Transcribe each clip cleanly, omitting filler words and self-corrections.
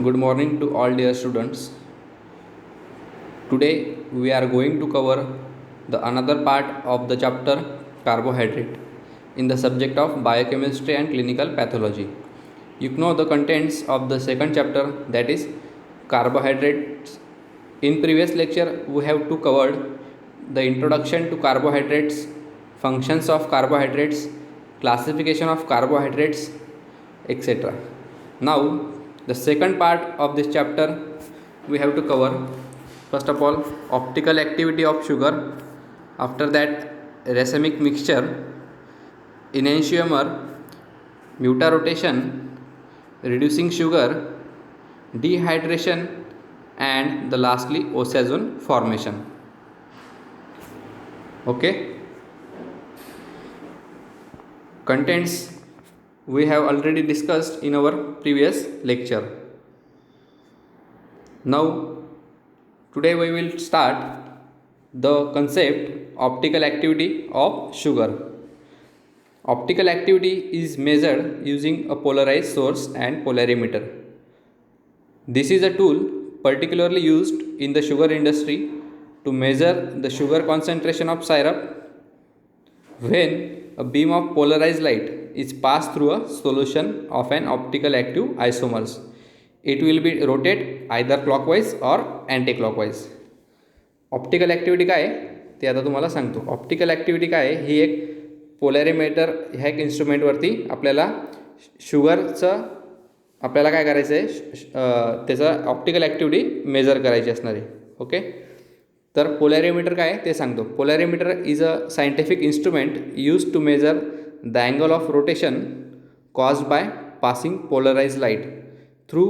Good morning to all dear students. Today we are going to cover the another part of the chapter carbohydrate in the subject of biochemistry and clinical pathology. You know the contents of the second chapter, that is carbohydrates. In previous lecture we have to covered the introduction to carbohydrates, functions of carbohydrates, classification of carbohydrates, etc. Now, the second part of this chapter we have to cover, first of all, optical activity of sugar, after that racemic mixture, enantiomer, mutarotation, reducing sugar, dehydration, and the lastly oxazone formation. Okay, contents we have already discussed in our previous lecture. Now today we will start the concept optical activity of sugar. Optical activity is measured using a polarized source and polarimeter. This is a tool particularly used in the sugar industry to measure the sugar concentration of syrup. When a beam of polarized light is passed through a solution of an optical active isomers, it will be rotate either clockwise or anti-clockwise. Optical activity काय आहे ते आता तुम्हाला सांगतो. Optical activity काय आहे, ही एक पोलॅरिमीटर ह्या एक इन्स्ट्रुमेंटवरती आपल्याला शुगरचं आपल्याला काय करायचं आहे, त्याचं ऑप्टिकल ॲक्टिव्हिटी मेजर करायची असणार आहे. ओके, तर पोलॅरिमीटर काय आहे ते सांगतो. Polarimeter is a scientific instrument use to measure the angle of rotation caused by passing polarise light through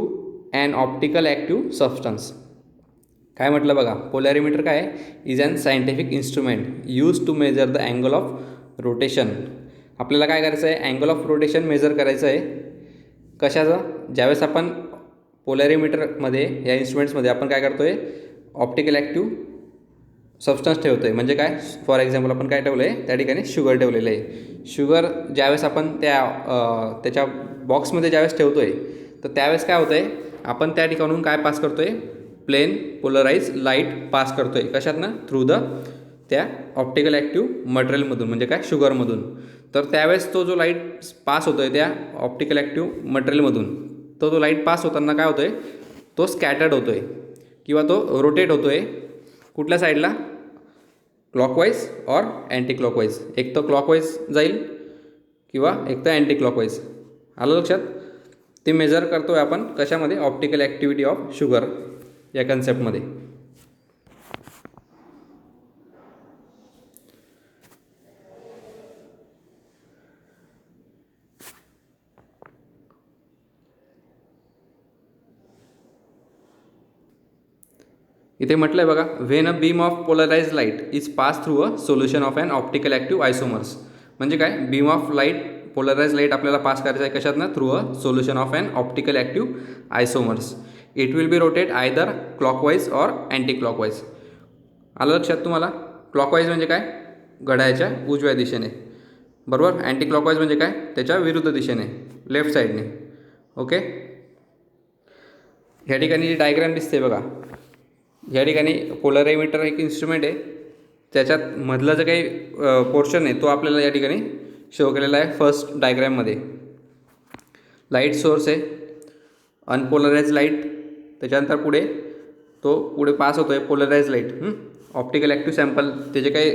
an optical active substance. काय म्हटलं बघा, पोलॅरिमीटर काय आहे, is an scientific instrument use to measure the angle of rotation. आपल्याला काय करायचं आहे, angle of rotation major करायचं आहे. कशाचं, ज्यावेळेस आपण पोलॅरिमीटरमध्ये या इन्स्ट्रुमेंट्समध्ये आपण काय करतो आहे, ऑप्टिकल ॲक्टिव्ह सबस्टन्स ठेवतो आहे. म्हणजे काय, फॉर एक्झाम्पल आपण काय ठेवलं आहे, त्या ठिकाणी शुगर ठेवलेलं आहे. शुगर ज्यावेळेस आपण त्याच्या बॉक्समध्ये ज्यावेळेस ठेवतो आहे, तर त्यावेळेस काय होतं आहे, आपण त्या ठिकाणून काय पास करतो आहे, प्लेन पोलराइज लाईट पास करतो आहे. कशातनं, थ्रू द त्या ऑप्टिकल ॲक्टिव्ह मटेरियलमधून, म्हणजे काय, शुगरमधून. तर त्यावेळेस तो जो लाईट पास होतो आहे त्या ऑप्टिकल ॲक्टिव्ह मटेरियलमधून, तो लाईट पास होताना काय होतो आहे, तो स्कॅटर्ड होतो आहे किंवा तो रोटेट होतो आहे. कुठल्या साईडला, क्लॉकवाईज और अँटी क्लॉकवाईज. एक तर क्लॉकवाईज जाईल किंवा एक तर अँटी क्लॉकवाईज. आलं लक्षात. ते मेजर करतो आहे आपण कशामध्ये, ऑप्टिकल ॲक्टिव्हिटी ऑफ शुगर या कन्सेप्टमध्ये. इथे म्हटलं आहे बघा, when a beam of polarise light is pass through a solution of an optical active isomers. म्हणजे काय, beam of light, polarise light आपल्याला पास करायचं आहे कशातनं, through a solution of an optical active isomers. It will be rotate either clockwise or anticlockwise. आलं लक्षात तुम्हाला. Clockwise म्हणजे काय, घड्याळाच्या उजव्या दिशेने, बरोबर. अँटी क्लॉकवाईज म्हणजे काय, त्याच्या विरुद्ध दिशेने, लेफ्ट साईडने. ओके, ह्या ठिकाणी जी डायग्राम दिसते बघा, या ठिकाणी पोलॅरिमीटर एक इन्स्ट्रुमेंट आहे, त्याच्यात मधलं जे काही पोर्शन आहे तो आपल्याला या ठिकाणी शो केलेला आहे. फर्स्ट डायग्रॅममध्ये लाईट सोर्स आहे, अनपोलराइज लाईट, त्याच्यानंतर पुढे पुढे पास होतो आहे polarize light, optical active sample, त्याचे काही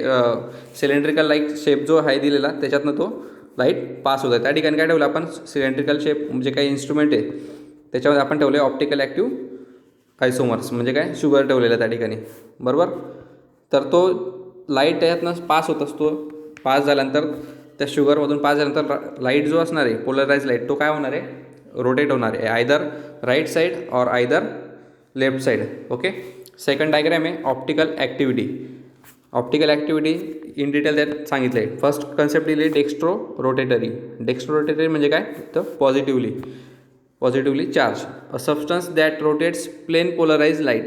सिलेंड्रिकल लाईट शेप जो आहे दिलेला, त्याच्यातनं तो लाईट पास होत आहे. त्या ठिकाणी काय ठेवलं आपण, सिलेंड्रिकल शेप म्हणजे काही इन्स्ट्रुमेंट आहे, त्याच्यामध्ये आपण ठेवलं आहे ऑप्टिकल ॲक्टिव्ह आयसोमर्स, म्हणजे काय, शुगर ठेवलेलं त्या ठिकाणी, बरोबर. तर तो लाईट त्याच्यातनं पास होत असतो. पास झाल्यानंतर त्या शुगरमधून पास झाल्यानंतर लाईट जो असणार आहे, पोलराइज लाईट, तो काय होणार आहे, रोटेट होणार आहे, either right side or either left side. Okay, second diagram आहे optical activity. Optical activity in detail त्यात सांगितलं आहे. फर्स्ट कन्सेप्ट दिली डेक्स्ट्रो रोटेटरी. डेक्स्ट्रो रोटेटरी म्हणजे काय, तर positively charge, a substance that rotates plane polarise light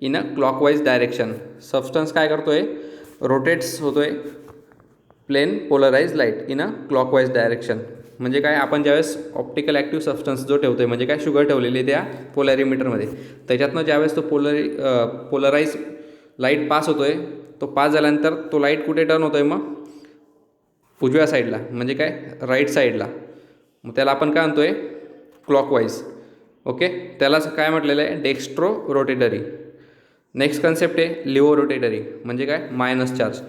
in a clockwise direction. Substance काय करतो आहे, रोटेट्स होतो आहे plane polarise light in a clockwise direction. म्हणजे काय, आपण ज्यावेळेस ऑप्टिकल ॲक्टिव्ह सबस्टन्स जो ठेवतो आहे, म्हणजे काय शुगर ठेवलेली आहे त्या पोलॅरिमीटरमध्ये, त्याच्यातनं ज्यावेळेस तो पोलराईज लाईट पास होतो आहे, तो पास झाल्यानंतर तो लाईट कुठे टर्न होतो आहे मग उजव्या साईडला, म्हणजे काय राईट साईडला. मग त्याला आपण काय म्हणतो आहे क्लॉकवाईज. ओके, त्यालाच काय म्हटलेलं आहे डेक्स्ट्रो रोटेटरी. नेक्स्ट कन्सेप्ट आहे लिओ रोटेटरी, म्हणजे काय minus charge.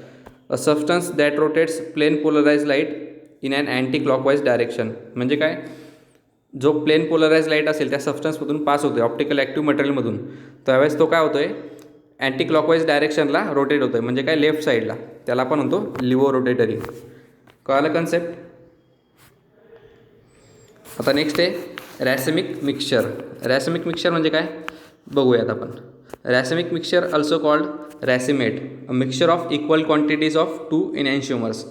A substance that rotates plane polarise light in an anti clockwise direction. म्हणजे काय, जो प्लेन पोलराइज लाईट असेल त्या सबस्टन्समधून पास होतो आहे ऑप्टिकल ॲक्टिव्ह मटेरियलमधून, त्यावेळेस तो काय होतो आहे अँटी क्लॉकवाईज डायरेक्शनला रोटेट होतो आहे, म्हणजे काय लेफ्ट साईडला. त्याला आपण म्हणतो लिओ रोटेटरी. कळालं कन्सेप्ट. आता नेक्स्ट आहे रॅसेमिक मिक्सचर. रॅसेमिक मिक्सचर म्हणजे काय बघूयात आपण. Racemic mixture also called racemate, a mixture of equal quantities of 2 enantiomers.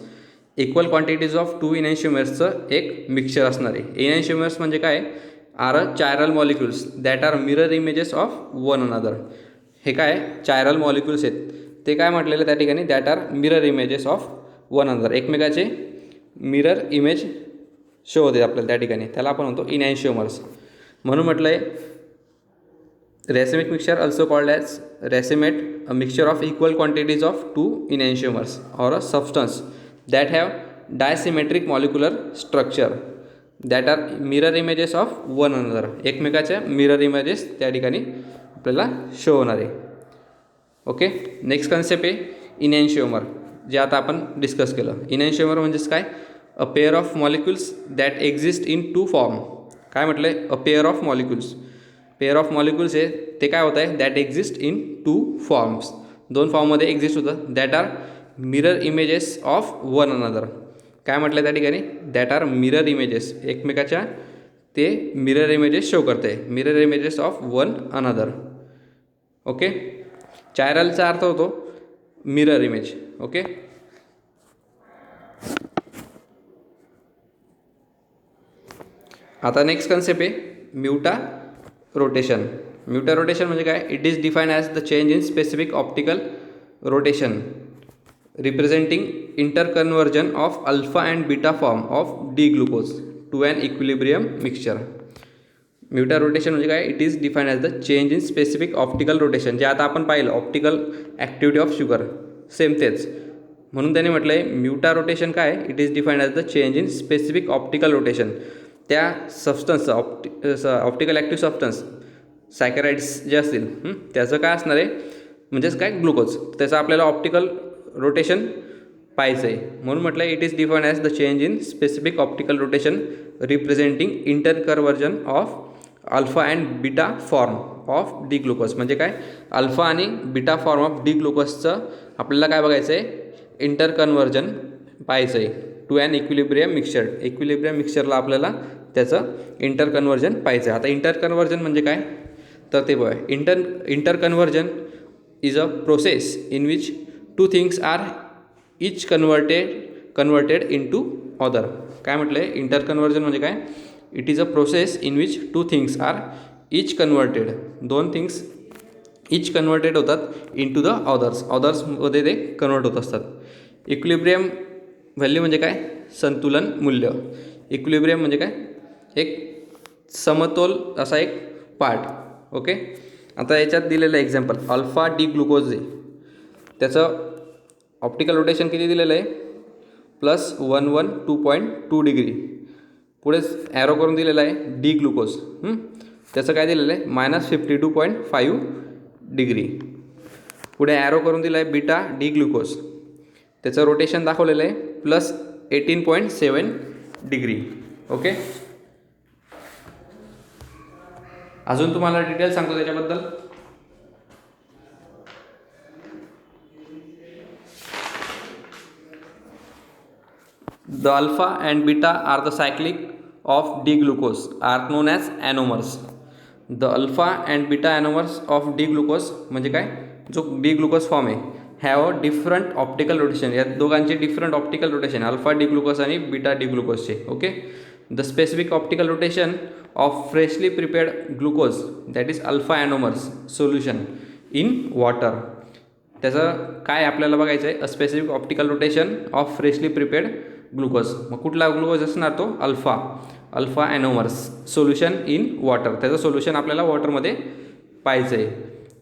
Equal quantities of 2 इनॅन्शिओमर्सचं एक मिक्सचर असणार आहे. इनॅन्शिओमर्स म्हणजे काय, are a chiral molecules that are mirror images of one another. हे काय चायरल मॉलिक्युल्स आहेत, ते काय म्हटलेलं त्या ठिकाणी that are mirror images of one another, एकमेकाचे मिरर इमेज शो होते आपल्याला त्या ठिकाणी, त्याला आपण म्हणतो इनॅन्शिओमर्स. म्हणून म्हटलं आहे racemic mixture also called as racemate, a mixture of equal quantities of 2 enantiomers or a substance that have dissymmetric molecular structure that are mirror images of one another. एकमेकाच्या मिरर इमेजेस त्या ठिकाणी आपल्याला शो होणार आहे. Okay, next concept आहे इनॅन्शिओमर, जे आता आपण डिस्कस केलं. इनॅन्शिओमर म्हणजेच काय, a pair of molecules that exist in 2 form. काय म्हटलं आहे, a pair of molecules. Pair of molecules आहे ते काय होत आहे दॅट एक्झिस्ट इन 2 फॉर्म्स, 2 फॉर्ममध्ये एक्झिस्ट होतं. That are mirror images of one another. काय म्हटलं त्या ठिकाणी दॅट आर मिरर इमेजेस, एकमेकाच्या ते मिरर इमेजेस शो करते, mirror images of one another. Okay, चायरलचा अर्थ होतो मिरर इमेज. ओके, आता नेक्स्ट कन्सेप्ट आहे म्युटा रोटेशन. म्युटा रोटेशन म्हणजे काय, it is define as the change in specific optical rotation representing interconversion of alpha and beta form of D glucose to an equilibrium mixture. Mutarotation म्हणजे काय, it is define as the change in specific optical rotation, जे आता आपण पाहिलं optical activity of sugar, same तेच. म्हणून त्याने म्हटलं आहे म्युटा रोटेशन काय, it is define as the change in specific optical rotation. त्या सबस्टन्सचं ऑप्टिकल ॲक्टिव्ह सबस्टन्स सॅकराइड्स जे असतील त्याचं काय असणार आहे, म्हणजेच काय ग्लुकोज, त्याचं आपल्याला ऑप्टिकल रोटेशन पाहायचं आहे. म्हणून म्हटलं it is define as the change in specific optical rotation representing interconversion of alpha and beta form of D glucose. म्हणजे काय, अल्फा आणि बीटा फॉर्म ऑफ डी ग्लुकोजचं आपल्याला काय बघायचं आहे, इंटरकन्वर्जन पाहायचं आहे to an equilibrium mixture. Equilibrium मिक्सचरला आपल्याला त्याचं इंटरकन्वर्जन पाहायचं आहे. आता इंटरकन्वर्जन म्हणजे काय, तर ते बघा, interconversion is a process in which 2 things are each converted into other. काय म्हटलं आहे इंटरकन्वर्जन म्हणजे काय, it is a process in which 2 things are each converted, 2 things each converted होतात इन टू द अदर्समध्ये ते कन्वर्ट होत असतात. इक्विलिब्रियम व्हॅल्यू म्हणजे काय, संतुलन मूल्य. इक्विलिब्रियम म्हणजे काय, एक समतोल असा एक पार्ट. ओके, आता याच्यात दिलेलं एक्झाम्पल अल्फा डी ग्लुकोज आहे, त्याचं ऑप्टिकल रोटेशन किती दिलेलं आहे +112.2 डिग्री. पुढे ॲरो करून दिलेलं आहे डी ग्लुकोज, त्याचं काय दिलेलं आहे -52.5 डिग्री. पुढे ॲरो करून दिलं आहे बीटा डी ग्लुकोज, त्याचं रोटेशन दाखवलेलं आहे +18.7 डिग्री. ओके, अजून तुम्हाला डिटेल सांगतो त्याच्याबद्दल. The alpha and beta are the cyclic of D glucose are known as anomers. The alpha and beta anomers of D glucose म्हणजे काय, जो D glucose फॉर्म आहे have a different optical rotation. या दोघांचे different optical rotation, alpha D glucose आणि beta D ग्लुकोजचे. Okay, the specific optical rotation of freshly prepared glucose that is alpha anomers solution in water. त्याचं काय आपल्याला बघायचं आहे, a specific optical rotation of freshly prepared glucose. मग कुठला glucose असणार तो? Alpha anomers. Solution in water, त्याचं सोल्युशन आपल्याला वॉटरमध्ये पाहायचं आहे.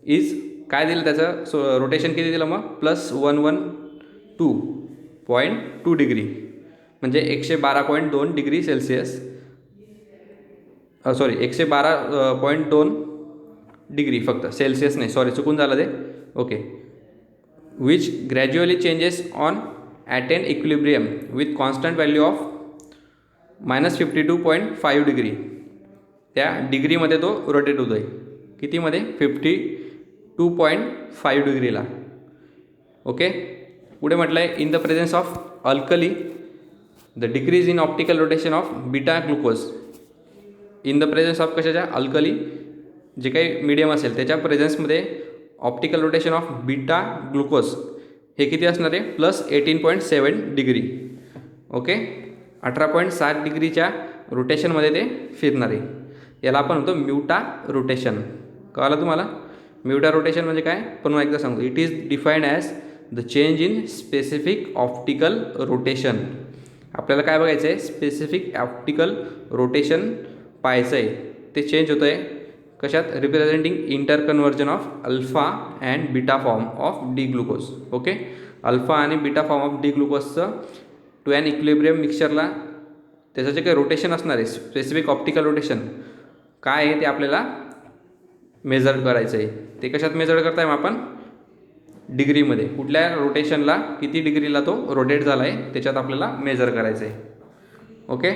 इज काय दिलं त्याचं रोटेशन किती दिलं मग? +112.2 डिग्री, म्हणजे 112.2 डिग्री सेल्सिअस, 112.2 डिग्री फक्त, सेल्सिअस नाही, सॉरी चुकून झालं ते. Okay. Which gradually changes on attain equilibrium with constant value of -52.5 degree. त्या डिग्रीमध्ये तो रोटेट होतो आहे. कितीमध्ये? 52.5 डिग्रीला. ओके. पुढे म्हटलं आहे in the presence of alkali the decrease in optical rotation of beta glucose. In the presence of कशाच्या? अल्कली, जे काही मीडियम असेल त्याच्या प्रेझेन्समध्ये optical rotation of beta glucose हे किती असणार आहे? +18.7 डिग्री. ओके. 18.7 डिग्रीच्या रोटेशनमध्ये ते फिरणार आहे. याला आपण म्हणतो म्युटा रोटेशन. कळलं तुम्हाला? म्युटा रोटेशन म्हणजे काय? पुन्हा एकदा सांगतो. It is defined as the change in specific optical rotation. आपल्याला काय बघायचं आहे? स्पेसिफिक ऑप्टिकल रोटेशन पाहायचं आहे. ते चेंज होतं आहे कशात? Representing interconversion of alpha and beta form of D glucose. Okay. Alpha आणि बीटा फॉर्म ऑफ डी ग्लुकोजचं टू ॲन इक्विलिब्रियम मिक्सचरला त्याचं जे काही रोटेशन असणार आहे, स्पेसिफिक ऑप्टिकल रोटेशन काय आहे ते आपल्याला मेजर करायचं आहे. ते कशात मेजर करताय मग आपण? डिग्रीमध्ये. कुठल्या रोटेशनला किती डिग्रीला तो रोटेट झाला आहे त्याच्यात आपल्याला मेजर करायचं आहे. ओके.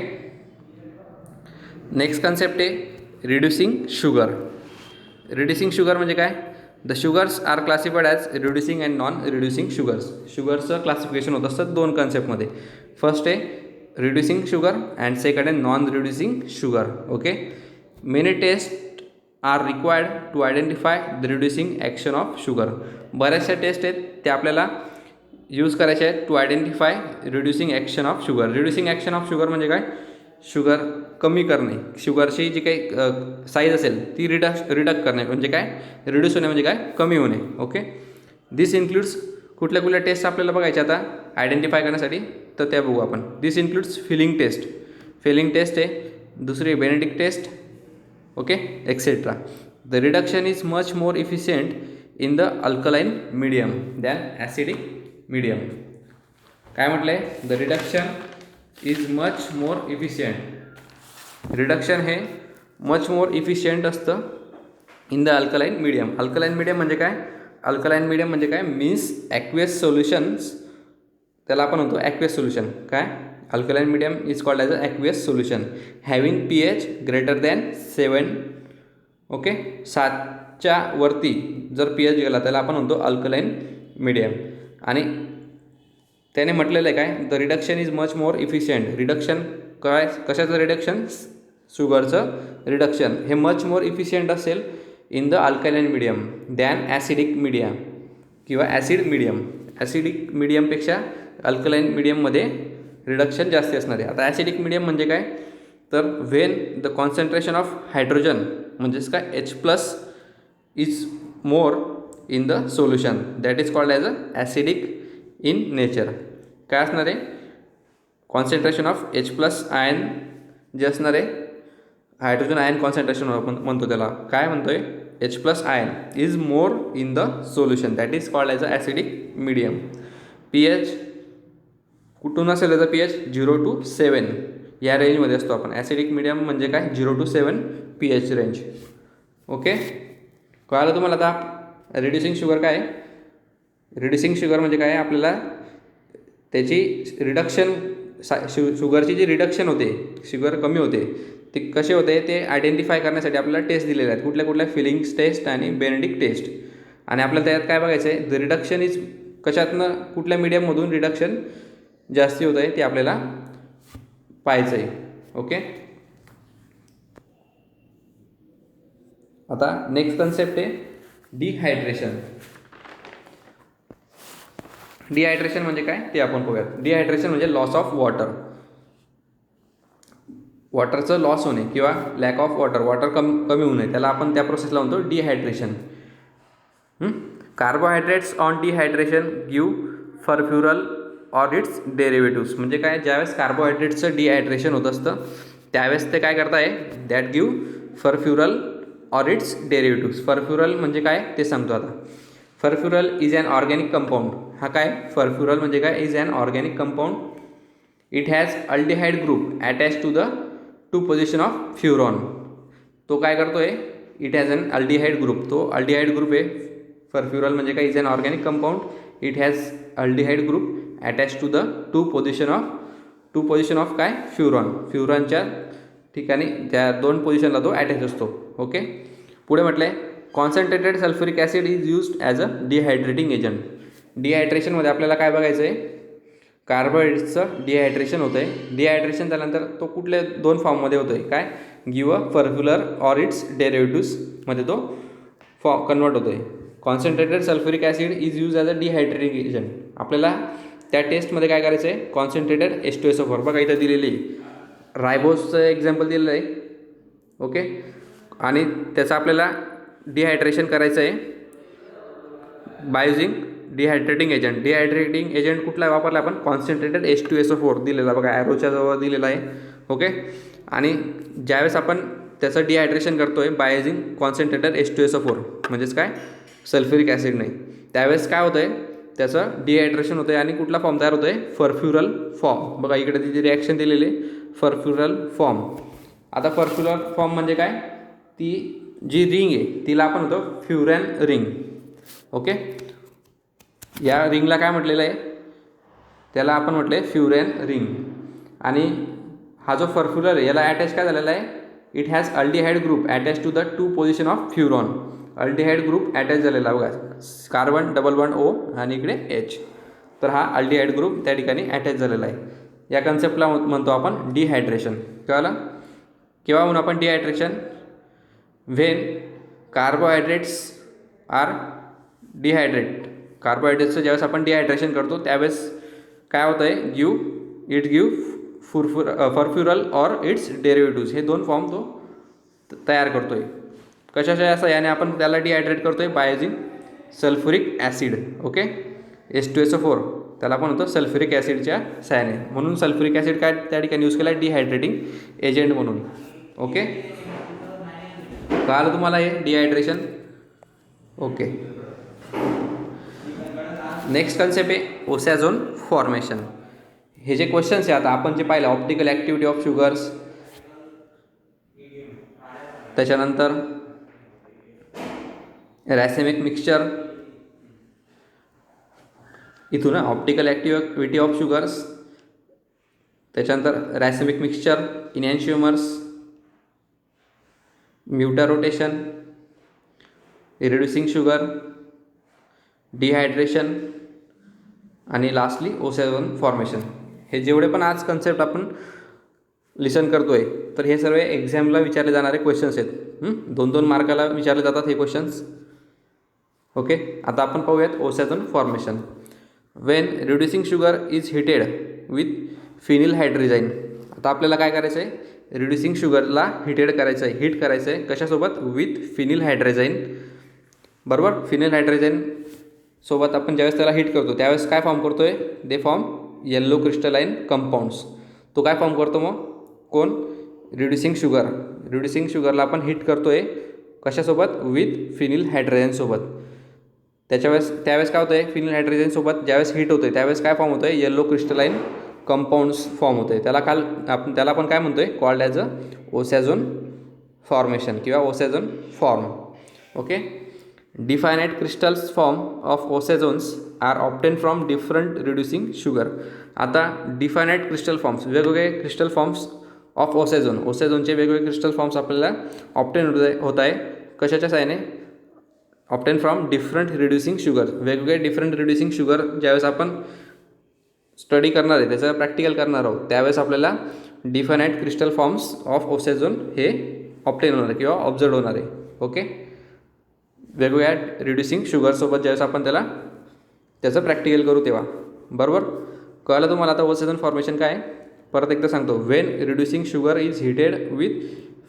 नेक्स्ट कन्सेप्ट आहे रिड्युसिंग शुगर. रिड्युसिंग शुगर म्हणजे काय? The sugars are classified as reducing and non reducing sugars. शुगरचं क्लासिफिकेशन होत असतं दोन कन्सेप्टमध्ये. फर्स्ट आहे रिड्युसिंग शुगर अँड सेकंड आहे non reducing sugar. Okay. Many test are required to identify the reducing action of sugar. बऱ्याचशा test आहेत त्या आपल्याला यूज करायच्या आहेत to identify reducing action of sugar. Reducing action of sugar म्हणजे काय? Sugar कमी करणे, शुगरची जी काही साईज असेल ती रिडक्ट करणे म्हणजे काय? रिड्यूस होणे म्हणजे काय? कमी होणे. ओके. दिस इन्क्लूड्स कुठल्या कुठल्या टेस्ट आपल्याला बघायच्या आता आयडेंटिफाय करण्यासाठी, तर त्या बघू आपण. This includes Fehling test. Fehling test आहे. दुसरी Benedict test. Okay. Etcetera. The reduction is much more efficient in the alkaline medium than acidic medium. काय म्हटलं आहे? The reduction is much more efficient. Reduction हे मच मोर इफिशियंट असतं in the alkaline medium. Alkaline medium म्हणजे काय? Alkaline medium म्हणजे काय? Means aqueous solutions. त्याला आपण म्हणतो ॲक्वेस सोल्युशन. काय? Alkaline medium is called as a aqueous solution having pH greater than 7. Okay. 7च्या वरती जर pH गेला त्याला आपण म्हणतो अल्कलाइन मीडियम. आणि त्याने म्हटलेलं आहे काय? The reduction is much more efficient. Reduction काय? कशाचं रिडक्शन? शुगरचं रिडक्शन हे मच मोर इफिशियंट असेल in the alkaline medium than acidic medium किंवा ॲसिड मीडियम. ॲसिडिक मीडियमपेक्षा अल्कलाइन मीडियममध्ये रिडक्शन जास्त असणार आहे. आता ॲसिडिक मीडियम म्हणजे काय? तर when the concentration of hydrogen म्हणजेच काय H+ is more in the solution that is called as a acidic in nature. काय असणार आहे? कॉन्सन्ट्रेशन ऑफ H+ आयन जे असणार आहे, हायड्रोजन आयन कॉन्सन्ट्रेशन आपण म्हणतो त्याला. काय म्हणतो आहे? H+ ion is more in the solution that is called as a acidic medium. pH कुठून असेल त्याचा? pH 0 to 7 या रेंजमध्ये असतो. आपण ॲसिडिक मीडियम म्हणजे काय? 0 to 7 pH रेंज. ओके. कळलं तुम्हाला आता रिड्युसिंग शुगर काय आहे? रिड्युसिंग शुगर म्हणजे काय? आपल्याला त्याची रिडक्शन शुगरची जी रिडक्शन होते, शुगर कमी होते, ते कसे होते ते आयडेंटिफाय करण्यासाठी आपल्याला टेस्ट दिलेल्या आहेत. कुठल्या कुठल्या? फिलिंग्स टेस्ट आणि बेनेडिक्ट टेस्ट. आणि आपल्याला त्यात काय बघायचं आहे? द रिडक्शन इज कशातनं कुठल्या मीडियममधून रिडक्शन जास्ती होत आहे ते आपल्याला पाहायचं आहे. ओके. आता नेक्स्ट कन्सेप्ट आहे डिहायड्रेशन. डिहायड्रेशन म्हणजे काय ते आपण बघूयात. डिहायड्रेशन म्हणजे लॉस ऑफ वॉटर. वॉटरचं लॉस होणे किंवा लॅक ऑफ वॉटर, वॉटर कमी होणे, त्याला आपण त्या प्रोसेसला म्हणतो dehydration. Carbohydrates on dehydration give furfural or its derivatives. म्हणजे काय, ज्यावेळेस कार्बोहायड्रेट्सचं डिहायड्रेशन होत असतं त्यावेळेस ते काय करताय, that give furfural or its derivatives. Furfural म्हणजे काय ते सांगतो आता. Furfural is an organic compound. हा काय, फरफ्युरल म्हणजे काय, is an organic compound. It has aldehyde group attach to the two position of furan. तो काय करतोय, it has an aldehyde group. तो अल्डिहाइड ग्रुप आहे. फरफ्युरल म्हणजे काय, is an organic compound. It has aldehyde group attach to the two position of काय, फ्युरॉन. फ्युरॉनच्या ठिकाणी त्या 2 पोझिशनला तो अटॅच असतो. ओके. पुढे म्हटलं आहे concentrated sulphuric acid is used as a dehydrating agent. डिहायड्रेशनमध्ये आपल्याला काय बघायचं आहे, कार्बोहायड्रेट्सचं डिहायड्रेशन होतं आहे. डिहायड्रेशन झाल्यानंतर तो कुठल्या 2 फॉर्ममध्ये होतो आहे, काय, गिव्ह अ फरफ्युरल ऑर इट्स डेरिव्हेटिव्समध्ये तो कन्वर्ट होतो आहे. Concentrated sulphuric acid is use as a dehydrating agent. आपल्याला त्या टेस्टमध्ये काय करायचं आहे, कॉन्सन्ट्रेटेड H2SO4 बघा इथं दिलेली रायबोसचं एक्झाम्पल दिलेलं आहे. ओके. आणि त्याचं आपल्याला डिहायड्रेशन करायचं आहे बाय युजिंग डिहायड्रेटिंग एजंट. डिहायड्रेटिंग एजंट कुठला वापरला आपण, कॉन्सन्ट्रेटेड H2SO4 दिलेला बघा ॲरोच्या जवळ दिलेला आहे. ओके. आणि ज्यावेळेस आपण त्याचं डिहायड्रेशन करतो आहे बाय युजिंग कॉन्सन्ट्रेटेड H2SO4 म्हणजेच काय, सल्फ्युरिक ॲसिड नाही, त्यावेळेस काय होतं आहे, त्याचं डिहायड्रेशन होतं आहे आणि कुठला फॉर्म तयार होतो आहे, फरफ्युरल फॉर्म. बघा इकडे तिची रिॲक्शन दिलेली आहे, फरफ्युरल फॉर्म. आता फरफ्युरल फॉर्म म्हणजे काय, ती जी रिंग आहे तिला आपण होतो फ्युरॅन रिंग. ओके. या रिंगला काय म्हटलेलं आहे, त्याला आपण म्हटलं आहे फ्युरॅन रिंग. आणि हा जो फरफ्युरल आहे याला अटॅच काय झालेला आहे, it has aldehyde group attach to the two position of furan. Aldehyde group attach झालेला बघा, कार्बन डबल बॉन्ड O आणि इकडे H. तर हा अल्डिहाइड ग्रुप त्या ठिकाणी अटॅच झालेला आहे. या कन्सेप्टला म्हणतो आपण डिहायड्रेशन. कळलं. केव्हा म्हणून आपण dehydration, when carbohydrates are dehydrate. कार्बोहायड्रेट्सचं ज्यावेळेस आपण डिहायड्रेशन करतो त्यावेळेस काय होतं आहे, it give furfural or its derivatives. हे 2 फॉर्म तो तयार करतो आहे. कशाच्या असं याने आपण त्याला डिहायड्रेट करतो आहे, by using sulphuric acid. Okay. H2SO4 त्याला आपण होतं सल्फ्युरिक ॲसिडच्या सहाय्याने. म्हणून सल्फ्युरिक ॲसिड काय त्या ठिकाणी यूज केला आहे, डिहायड्रेटिंग एजंट म्हणून. ओके. कळलं तुम्हाला हे डिहायड्रेशन. ओके. नेक्स्ट कन्सेप्ट आहे ओसॅझोन फॉर्मेशन. हे जे क्वेश्चन्स आहे आता आपण जे पाहिलं, ऑप्टिकल ॲक्टिव्हिटी ऑफ शुगर्स, त्याच्यानंतर रॅसेमिक मिक्सचर, इथून ऑप्टिकल ॲक्टिव्हिटी ऑफ शुगर्स, त्याच्यानंतर racemic mixture, enantiomers, mutarotation, reducing sugar, dehydration आणि लास्टली ओसॅझोन फॉर्मेशन. हे जेवढे पण आज कन्सेप्ट आपण लिसन करतो आहे तर हे सर्व एक्झामला विचारले जाणारे क्वेश्चन्स आहेत. 2-2 मार्काला विचारले जातात हे क्वेश्चन्स. ओके. आता आपण पाहूयात osazone formation. When reducing sugar is heated with phenyl hydrazine. आता आपल्याला काय करायचं आहे, रिड्युसिंग शुगरला हीट करायचं आहे कशासोबत, विथ फिनिल हायड्रोजाईन. बरोबर. फिनिल हायड्रोजाईन सोबत आपण ज्यावेळेस त्याला हीट करतो त्यावेळेस काय फॉर्म करतो आहे, they form yellow crystalline compounds. तो काय फॉर्म करतो मग, कोण, रिड्युसिंग शुगरला आपण हीट करतो आहे कशासोबत, विथ फिनिल हायड्रोजनसोबत. त्यावेळेस काय होतं आहे, फिनिल हायड्रोजनसोबत ज्यावेळेस हीट होतं आहे त्यावेळेस काय फॉर्म होतं आहे, येल्लो क्रिस्टलाइन कंपाऊंड्स फॉर्म होतं आहे. त्याला आपण काय म्हणतो आहे, called as a osazone formation किंवा osazone form. Okay. Definite crystals form of osazones are obtain from different reducing sugar. आता डिफायनाइट क्रिस्टल फॉर्म्स, वेगवेगळे क्रिस्टल फॉर्म्स ऑफ ओसॅझोनचे वेगवेगळे क्रिस्टल फॉर्म्स आपल्याला ऑब्टेन होत आहे कशाच्या साहाय्याने, obtain from different reducing sugar. वेगवेगळे डिफरंट रिड्युसिंग शुगर ज्यावेळेस आपण स्टडी करणार आहे, त्याचं प्रॅक्टिकल करणार आहोत, त्यावेळेस आपल्याला डिफायनाइट क्रिस्टल फॉर्म्स ऑफ ओसॅझोन हे ऑब्टेन होणार आहे किंवा ऑब्झर्व होणार आहे. ओके. वेगवेगळ्या रिड्युसिंग शुगरसोबत ज्यावेळेस आपण त्याचं प्रॅक्टिकल करू तेव्हा. बरोबर. कळलं तुम्हाला आता ओसॅझोन फॉर्मेशन काय, परत एकदा सांगतो. When reducing sugar is heated with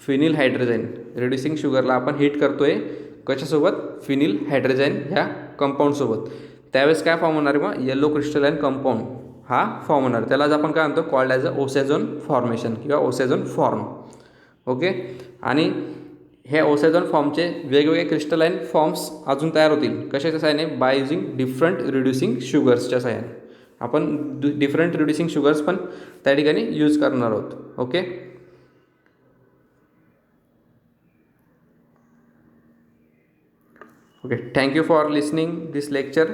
phenyl hydrazine. Reducing शुगरला आपण हीट करतो आहे कशासोबत, फिनिल हायड्रोजाईन ह्या कंपाऊंडसोबत. त्यावेळेस काय फॉर्म होणार आहे मग, येल्लो क्रिस्टलाइन कंपाऊंड हा फॉर्म होणार. त्यालाच आपण काय म्हणतो, कॉल्ड ॲज अ ओसेझोन फॉर्मेशन किंवा ओसेझोन फॉर्म. ओके. आणि हे ओसेझोन फॉर्मचे वेगवेगळे क्रिस्टलाइन फॉर्म्स अजून तयार होतील. कशाच्या साहाय्याने? बाय युजिंग डिफरंट रिड्युसिंग शुगर्सच्या साहाय्याने. आपण डिफरंट रिड्युसिंग शुगर्स पण त्या ठिकाणी यूज करणार आहोत. Okay. Okay, thank you for listening this lecture.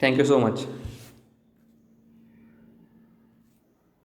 Thank you so much.